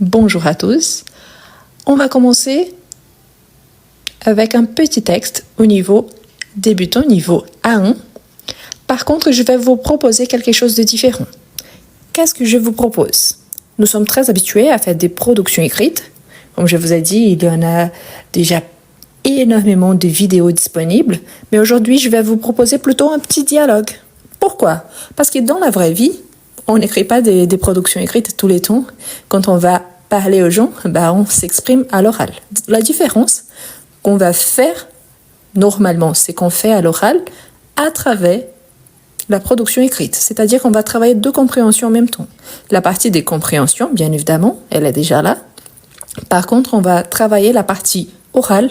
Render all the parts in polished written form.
Bonjour à tous. On va commencer avec un petit texte au niveau débutant, niveau A1. Par contre, je vais vous proposer quelque chose de différent. Qu'est-ce que je vous propose? Nous sommes très habitués à faire des productions écrites. Comme je vous ai dit, il y en a déjà énormément de vidéos disponibles. Mais aujourd'hui, je vais vous proposer plutôt un petit dialogue. Pourquoi? Parce que dans la vraie vie, on n'écrit pas des productions écrites tous les temps. Quand on va parler aux gens, on s'exprime à l'oral. La différence qu'on va faire normalement, c'est qu'on fait à l'oral à travers la production écrite. C'est-à-dire qu'on va travailler deux compréhensions en même temps. La partie des compréhensions, bien évidemment, elle est déjà là. Par contre, on va travailler la partie orale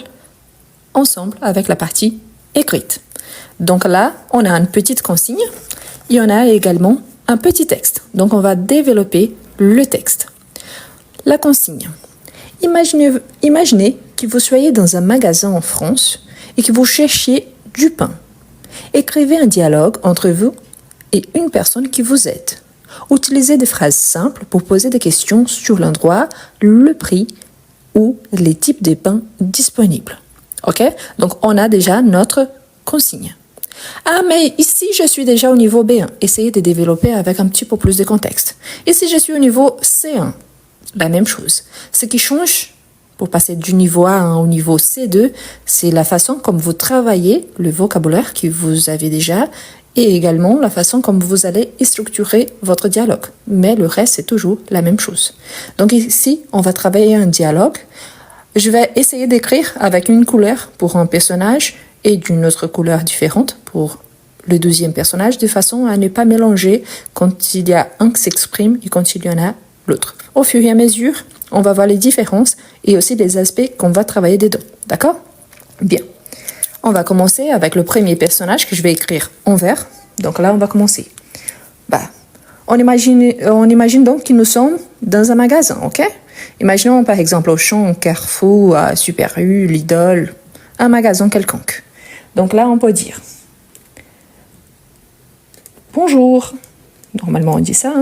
ensemble avec la partie écrite. Donc là, on a une petite consigne. Il y en a également un petit texte. Donc on va développer le texte. La consigne. Imaginez que vous soyez dans un magasin en France et que vous cherchiez du pain. Écrivez un dialogue entre vous et une personne qui vous aide. Utilisez des phrases simples pour poser des questions sur l'endroit, le prix ou les types de pains disponibles. Ok? Donc on a déjà notre consigne. Ah, mais ici, je suis déjà au niveau B1. Essayez de développer avec un petit peu plus de contexte. Ici, je suis au niveau C1. La même chose. Ce qui change pour passer du niveau A1 au niveau C2, c'est la façon comme vous travaillez le vocabulaire que vous avez déjà et également la façon comme vous allez structurer votre dialogue. Mais le reste, c'est toujours la même chose. Donc ici, on va travailler un dialogue. Je vais essayer d'écrire avec une couleur pour un personnage et d'une autre couleur différente pour le deuxième personnage, de façon à ne pas mélanger quand il y a un qui s'exprime et quand il y en a l'autre. Au fur et à mesure, on va voir les différences et aussi les aspects qu'on va travailler dedans. D'accord? Bien. On va commencer avec le premier personnage que je vais écrire en vert. Donc là, on va commencer. On imagine donc que nous sommes dans un magasin, ok? Imaginons par exemple Auchan, Carrefour, Super U, Lidl, un magasin quelconque. Donc là, on peut dire bonjour. Normalement, on dit ça.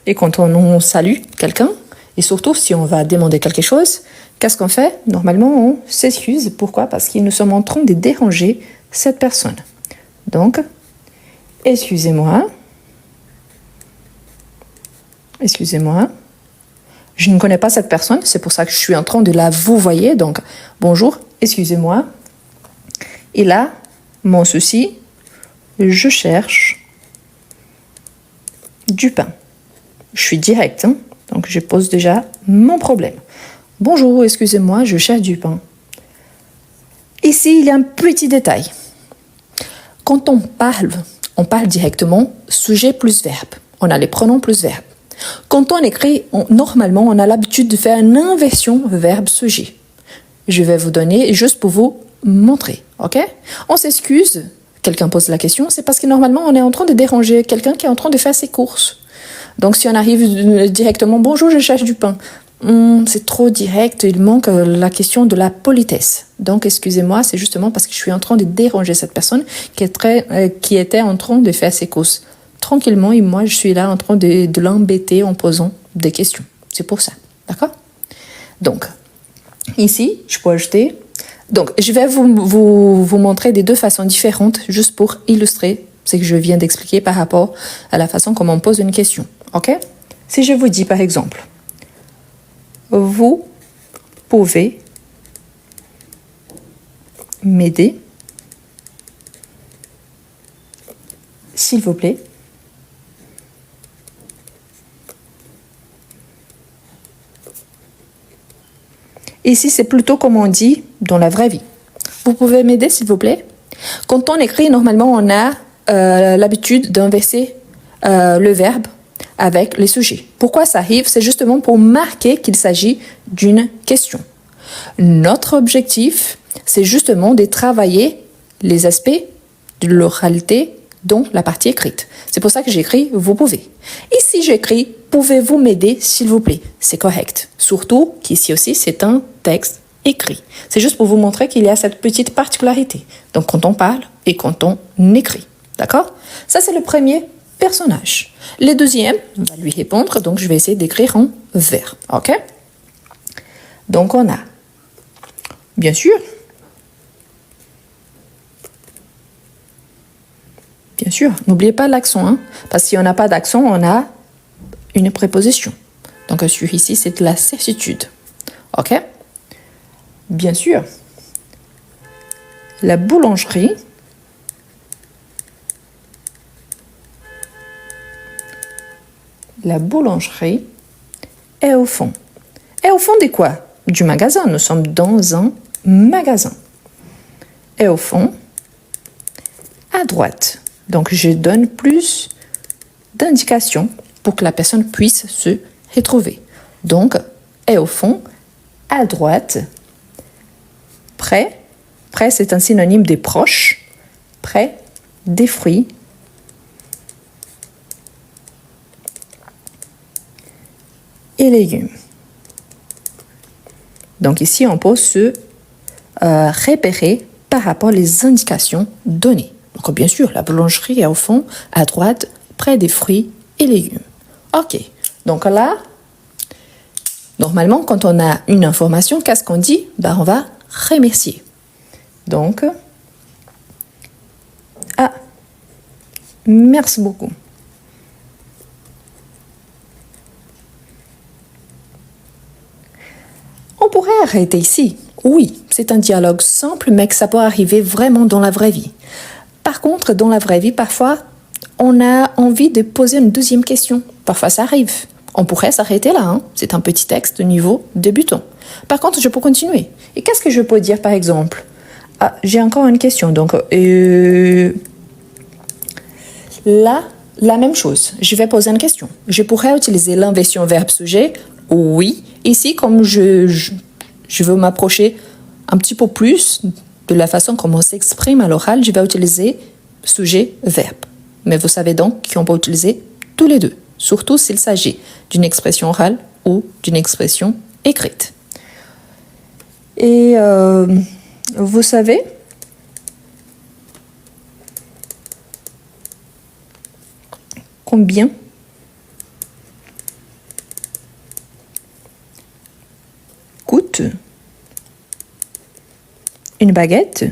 Et quand on salue quelqu'un, et surtout si on va demander quelque chose, qu'est-ce qu'on fait? Normalement, on s'excuse. Pourquoi? Parce que nous sommes en train de déranger cette personne. Donc, excusez-moi. Je ne connais pas cette personne, c'est pour ça que je suis en train de la vous voyez. Donc, bonjour, excusez-moi. Et là, mon souci, je cherche du pain. Je suis direct, donc je pose déjà mon problème. Bonjour, excusez-moi, je cherche du pain. Ici, il y a un petit détail. Quand on parle directement sujet plus verbe. On a les pronoms plus verbe. Quand on écrit, normalement, on a l'habitude de faire une inversion verbe-sujet. Je vais vous donner juste pour vous montrer, ok? On s'excuse, quelqu'un pose la question, c'est parce que normalement, on est en train de déranger quelqu'un qui est en train de faire ses courses. Donc, si on arrive directement, bonjour, je cherche du pain. C'est trop direct, il manque la question de la politesse. Donc, excusez-moi, c'est justement parce que je suis en train de déranger cette personne qui était en train de faire ses courses tranquillement et moi, je suis là en train de l'embêter en posant des questions. C'est pour ça, d'accord? Donc, ici, je peux ajouter. Donc, je vais vous montrer des deux façons différentes juste pour illustrer ce que je viens d'expliquer par rapport à la façon comment on pose une question. Ok? Si je vous dis par exemple, vous pouvez m'aider, s'il vous plaît. Ici, c'est plutôt comme on dit dans la vraie vie. Vous pouvez m'aider, s'il vous plaît? Quand on écrit, normalement, on a l'habitude d'inverser le verbe avec les sujets. Pourquoi ça arrive? C'est justement pour marquer qu'il s'agit d'une question. Notre objectif, c'est justement de travailler les aspects de l'oralité dans la partie écrite. C'est pour ça que j'écris « vous pouvez ». Ici, j'écris « pouvez-vous m'aider, s'il vous plaît ». C'est correct. Surtout qu'ici aussi, c'est un texte écrit. C'est juste pour vous montrer qu'il y a cette petite particularité. Donc, quand on parle et quand on écrit. D'accord? Ça, c'est le premier personnage. Le deuxième va lui répondre, donc je vais essayer d'écrire en vert. Ok? Donc on a, bien sûr, n'oubliez pas l'accent, hein, parce que si on n'a pas d'accent, on a une préposition. Donc sur ici, c'est de la certitude. Ok? Bien sûr, la boulangerie est au fond. Et au fond de quoi? Du magasin. Nous sommes dans un magasin. Et au fond, à droite. Donc, je donne plus d'indications pour que la personne puisse se retrouver. Donc, et au fond, à droite, près. Près, c'est un synonyme de proche. Près des fruits et légumes. Donc ici, on peut se repérer par rapport aux indications données. Donc bien sûr, la boulangerie est au fond, à droite, près des fruits et légumes. Ok, donc là, normalement, quand on a une information, qu'est-ce qu'on dit? Ben, on va remercier. Donc, merci beaucoup. On pourrait arrêter ici. Oui, c'est un dialogue simple, mais que ça peut arriver vraiment dans la vraie vie. Par contre, dans la vraie vie, parfois, on a envie de poser une deuxième question. Parfois, ça arrive. On pourrait s'arrêter là. Hein. C'est un petit texte de niveau débutant. Par contre, je peux continuer. Et qu'est-ce que je peux dire, par exemple? J'ai encore une question. Donc, là, la même chose. Je vais poser une question. Je pourrais utiliser l'inversion verbe-sujet. Oui. Ici, comme je veux m'approcher un petit peu plus de la façon comme on s'exprime à l'oral, je vais utiliser sujet-verbe. Mais vous savez donc qu'on peut utiliser tous les deux, surtout s'il s'agit d'une expression orale ou d'une expression écrite. Et vous savez, combien coûte une baguette?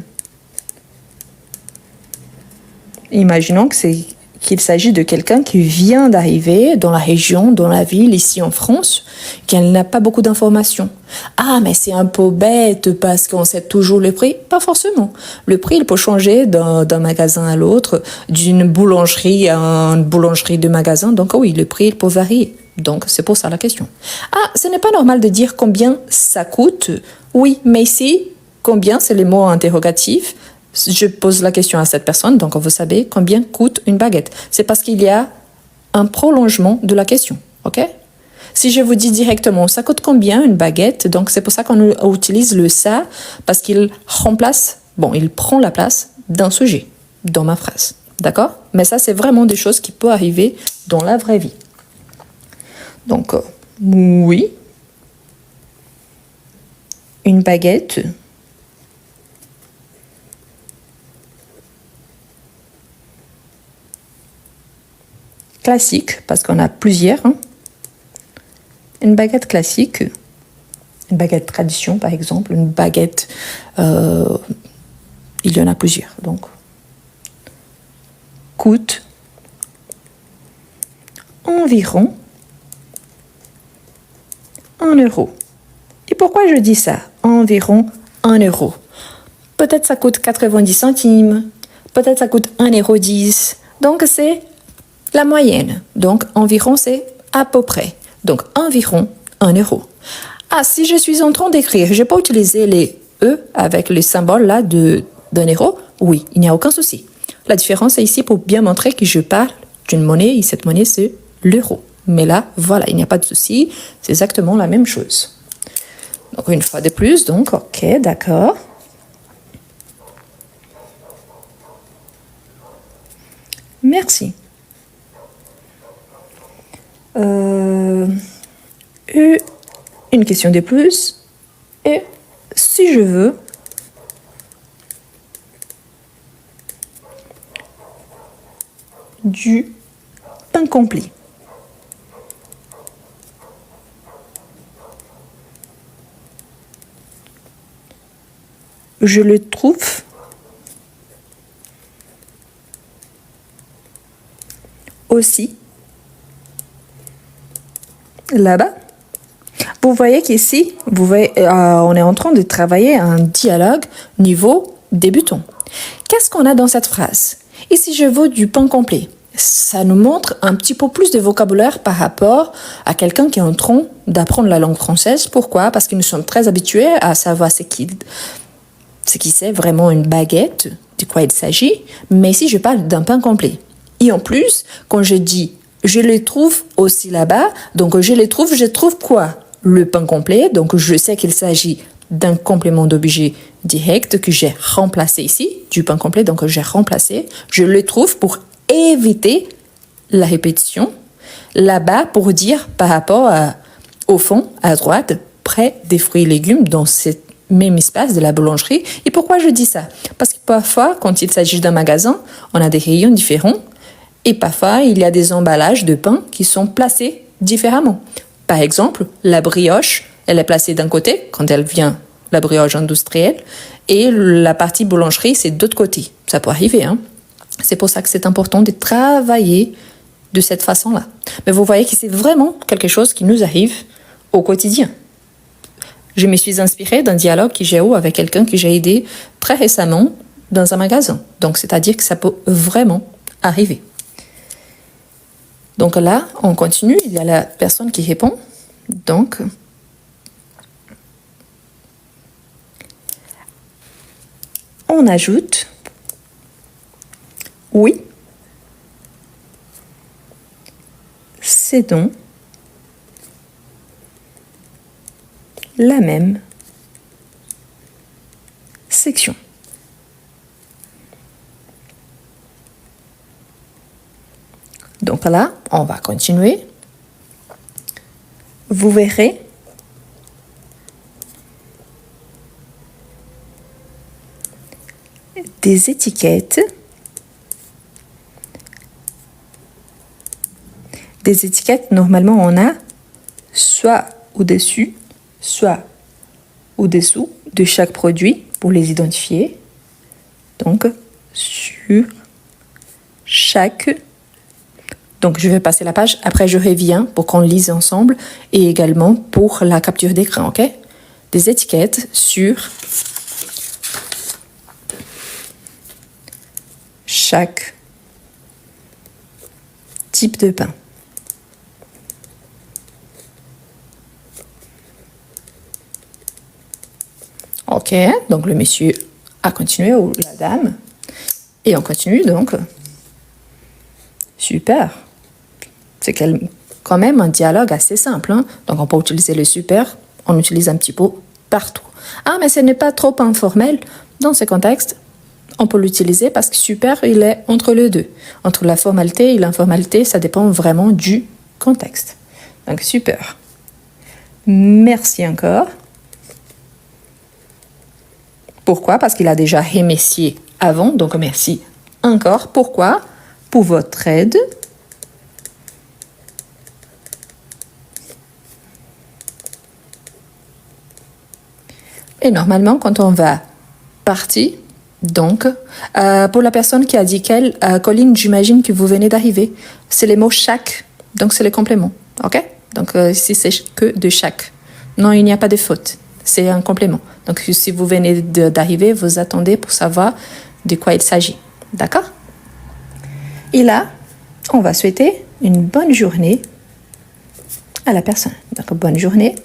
Imaginons qu'il s'agit de quelqu'un qui vient d'arriver dans la région, dans la ville, ici en France, qu'elle n'a pas beaucoup d'informations. Ah, mais c'est un peu bête parce qu'on sait toujours le prix. Pas forcément. Le prix, il peut changer d'un magasin à l'autre, d'une boulangerie à une boulangerie de magasin. Donc oui, le prix, il peut varier. Donc c'est pour ça la question. Ah, ce n'est pas normal de dire combien ça coûte. Oui, mais ici, combien, c'est les mots interrogatifs. Je pose la question à cette personne, donc vous savez combien coûte une baguette. C'est parce qu'il y a un prolongement de la question, ok? Si je vous dis directement, ça coûte combien une baguette? Donc c'est pour ça qu'on utilise le ça, parce qu'il remplace, il prend la place d'un sujet dans ma phrase, d'accord? Mais ça, c'est vraiment des choses qui peuvent arriver dans la vraie vie. Donc, oui, une baguette classique, parce qu'on a plusieurs. Hein. Une baguette classique, une baguette tradition par exemple, une baguette, il y en a plusieurs. Donc, coûte environ 1 euro. Et pourquoi je dis ça? Environ 1 euro. Peut-être ça coûte 90 centimes, peut-être ça coûte 1,10 €. Donc, c'est la moyenne. Donc, environ, c'est à peu près. Donc, environ 1 euro. Ah, si je suis en train d'écrire, je peux utiliser les E avec le symbole là d'un euro? Oui, il n'y a aucun souci. La différence est ici pour bien montrer que je parle d'une monnaie et cette monnaie, c'est l'euro. Mais là, voilà, il n'y a pas de souci. C'est exactement la même chose. Donc, une fois de plus, donc, ok, d'accord. Merci. Une question de plus. Et si je veux du pain complet. Je le trouve aussi là-bas. Vous voyez qu'ici, on est en train de travailler un dialogue niveau débutant. Qu'est-ce qu'on a dans cette phrase? Ici, je veux du pain complet. Ça nous montre un petit peu plus de vocabulaire par rapport à quelqu'un qui est en train d'apprendre la langue française. Pourquoi? Parce que nous sommes très habitués à savoir ce qui c'est vraiment une baguette, de quoi il s'agit. Mais ici, je parle d'un pain complet. Et en plus, quand je dis « je les trouve aussi là-bas », donc je trouve quoi? Le pain complet, donc je sais qu'il s'agit d'un complément d'objet direct que j'ai remplacé ici, du pain complet, donc j'ai remplacé. Je le trouve pour éviter la répétition. Là-bas, pour dire par rapport au fond, à droite, près des fruits et légumes, dans cette même espace de la boulangerie. Et pourquoi je dis ça? Parce que parfois, quand il s'agit d'un magasin, on a des rayons différents et parfois, il y a des emballages de pain qui sont placés différemment. Par exemple, la brioche, elle est placée d'un côté quand elle vient, la brioche industrielle, et la partie boulangerie, c'est d'autre côté. Ça peut arriver, hein? C'est pour ça que c'est important de travailler de cette façon-là. Mais vous voyez que c'est vraiment quelque chose qui nous arrive au quotidien. Je me suis inspirée d'un dialogue que j'ai eu avec quelqu'un que j'ai aidé très récemment dans un magasin. Donc, c'est-à-dire que ça peut vraiment arriver. Donc là, on continue. Il y a la personne qui répond. Donc, on ajoute « Oui, c'est donc la même section. » Donc là, on va continuer. Vous verrez des étiquettes. Des étiquettes, normalement, on a soit au-dessus, soit au-dessous de chaque produit pour les identifier. Donc, sur chaque. Donc, je vais passer la page. Après, je reviens pour qu'on lise ensemble et également pour la capture d'écran, ok? Des étiquettes sur chaque type de pain. Ok, donc le monsieur a continué, ou la dame. Et on continue donc. Super. C'est quand même un dialogue assez simple. Hein? Donc on peut utiliser le super, on utilise un petit peu partout. Ah, mais ce n'est pas trop informel. Dans ce contexte, on peut l'utiliser parce que super, il est entre les deux. Entre la formalité et l'informalité, ça dépend vraiment du contexte. Donc super. Merci encore. Pourquoi? Parce qu'il a déjà remercié avant, donc merci encore. Pourquoi? Pour votre aide. Et normalement, quand on va partir, donc, pour la personne qui a dit qu'elle, Colline, j'imagine que vous venez d'arriver, c'est les mots chaque, donc c'est le complément, ok? Donc, si c'est que de chaque, non, il n'y a pas de faute, c'est un complément. Donc, si vous venez d'arriver, vous attendez pour savoir de quoi il s'agit, d'accord? Et là, on va souhaiter une bonne journée à la personne. Donc, bonne journée.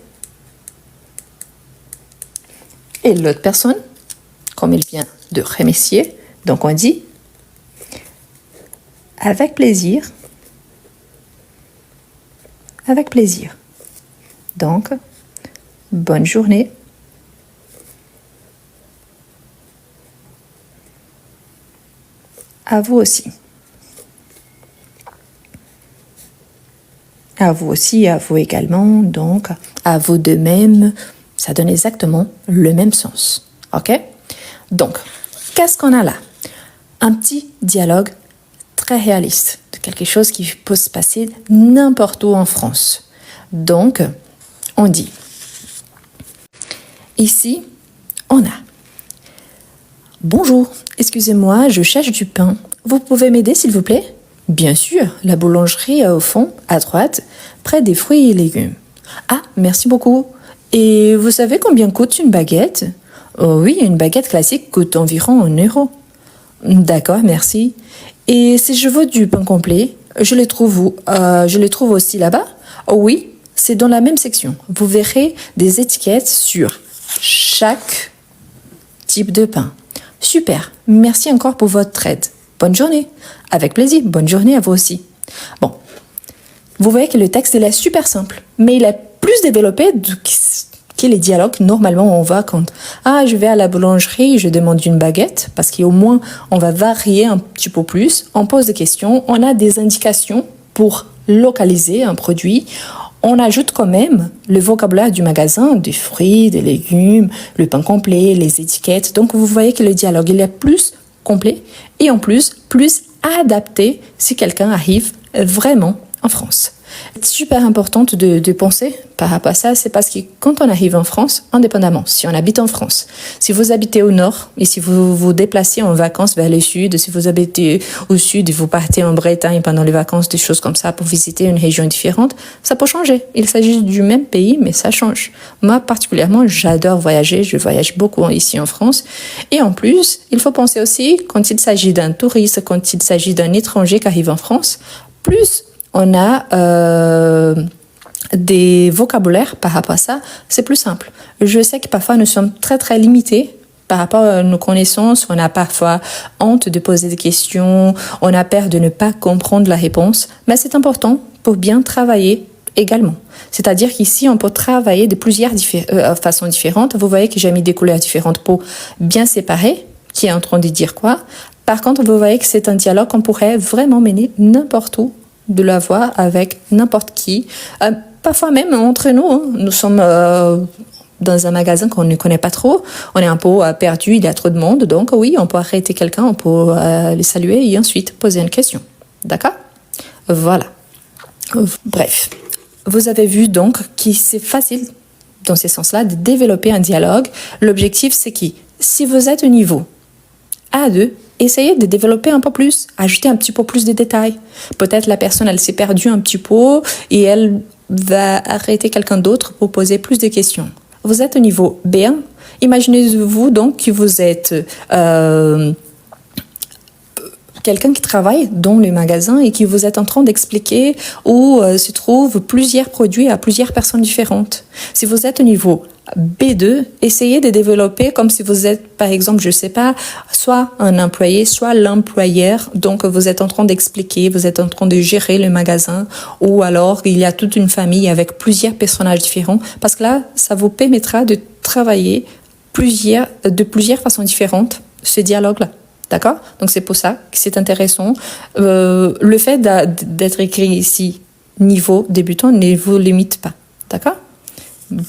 Et l'autre personne, comme il vient de remercier, donc on dit avec plaisir. Avec plaisir. Donc, bonne journée. À vous aussi. À vous aussi, à vous également, donc à vous de même. Ça donne exactement le même sens. OK? Donc, qu'est-ce qu'on a là? Un petit dialogue très réaliste, de quelque chose qui peut se passer n'importe où en France. Donc, on dit, ici, on a bonjour, excusez-moi, je cherche du pain. Vous pouvez m'aider s'il vous plaît? Bien sûr, la boulangerie est au fond, à droite, près des fruits et légumes. Ah, merci beaucoup. Et vous savez combien coûte une baguette? Oh oui, une baguette classique coûte environ 1 euro. D'accord, merci. Et si je veux du pain complet, je les trouve où? Je les trouve aussi là-bas? Oh oui, c'est dans la même section. Vous verrez des étiquettes sur chaque type de pain. Super, merci encore pour votre aide. Bonne journée. Avec plaisir, bonne journée à vous aussi. Bon, vous voyez que le texte il est super simple, mais il est plus développé que les dialogues. Normalement, on va quand je vais à la boulangerie, je demande une baguette, parce qu'au moins, on va varier un petit peu plus. On pose des questions, on a des indications pour localiser un produit. On ajoute quand même le vocabulaire du magasin, des fruits, des légumes, le pain complet, les étiquettes. Donc, vous voyez que le dialogue, il est plus complet et en plus adapté si quelqu'un arrive vraiment en France. C'est super important de penser par rapport à ça, c'est parce que quand on arrive en France, indépendamment, si on habite en France, si vous habitez au nord et si vous vous déplacez en vacances vers le sud, si vous habitez au sud et vous partez en Bretagne pendant les vacances, des choses comme ça pour visiter une région différente, ça peut changer. Il s'agit du même pays, mais ça change. Moi, particulièrement, j'adore voyager, je voyage beaucoup ici en France. Et en plus, il faut penser aussi, quand il s'agit d'un touriste, quand il s'agit d'un étranger qui arrive en France, plus on a des vocabulaires par rapport à ça, c'est plus simple. Je sais que parfois nous sommes très très limités par rapport à nos connaissances, on a parfois honte de poser des questions, on a peur de ne pas comprendre la réponse, mais c'est important pour bien travailler également. C'est-à-dire qu'ici, on peut travailler de plusieurs façons différentes. Vous voyez que j'ai mis des couleurs différentes pour bien séparer qui est en train de dire quoi. Par contre, vous voyez que c'est un dialogue qu'on pourrait vraiment mener n'importe où, de la voir avec n'importe qui. Parfois même entre nous, hein. Nous sommes dans un magasin qu'on ne connaît pas trop, on est un peu perdu, il y a trop de monde, donc oui, on peut arrêter quelqu'un, on peut le saluer et ensuite poser une question. D'accord? Voilà. Bref, vous avez vu donc que c'est facile dans ce sens-là de développer un dialogue. L'objectif, c'est que si vous êtes au niveau A2, essayez de développer un peu plus, ajouter un petit peu plus de détails. Peut-être la personne, elle s'est perdue un petit peu et elle va arrêter quelqu'un d'autre pour poser plus de questions. Vous êtes au niveau B1. Imaginez-vous donc que vous êtes quelqu'un qui travaille dans le magasin et qui vous êtes en train d'expliquer où se trouvent plusieurs produits à plusieurs personnes différentes. Si vous êtes au niveau B2, essayez de développer comme si vous êtes, par exemple, je sais pas, soit un employé, soit l'employeur. Donc, vous êtes en train d'expliquer, vous êtes en train de gérer le magasin, ou alors il y a toute une famille avec plusieurs personnages différents. Parce que là, ça vous permettra de travailler de plusieurs façons différentes, ce dialogue-là. D'accord? Donc, c'est pour ça que c'est intéressant. Le fait d'être écrit ici, niveau débutant, ne vous limite pas. D'accord? Bon.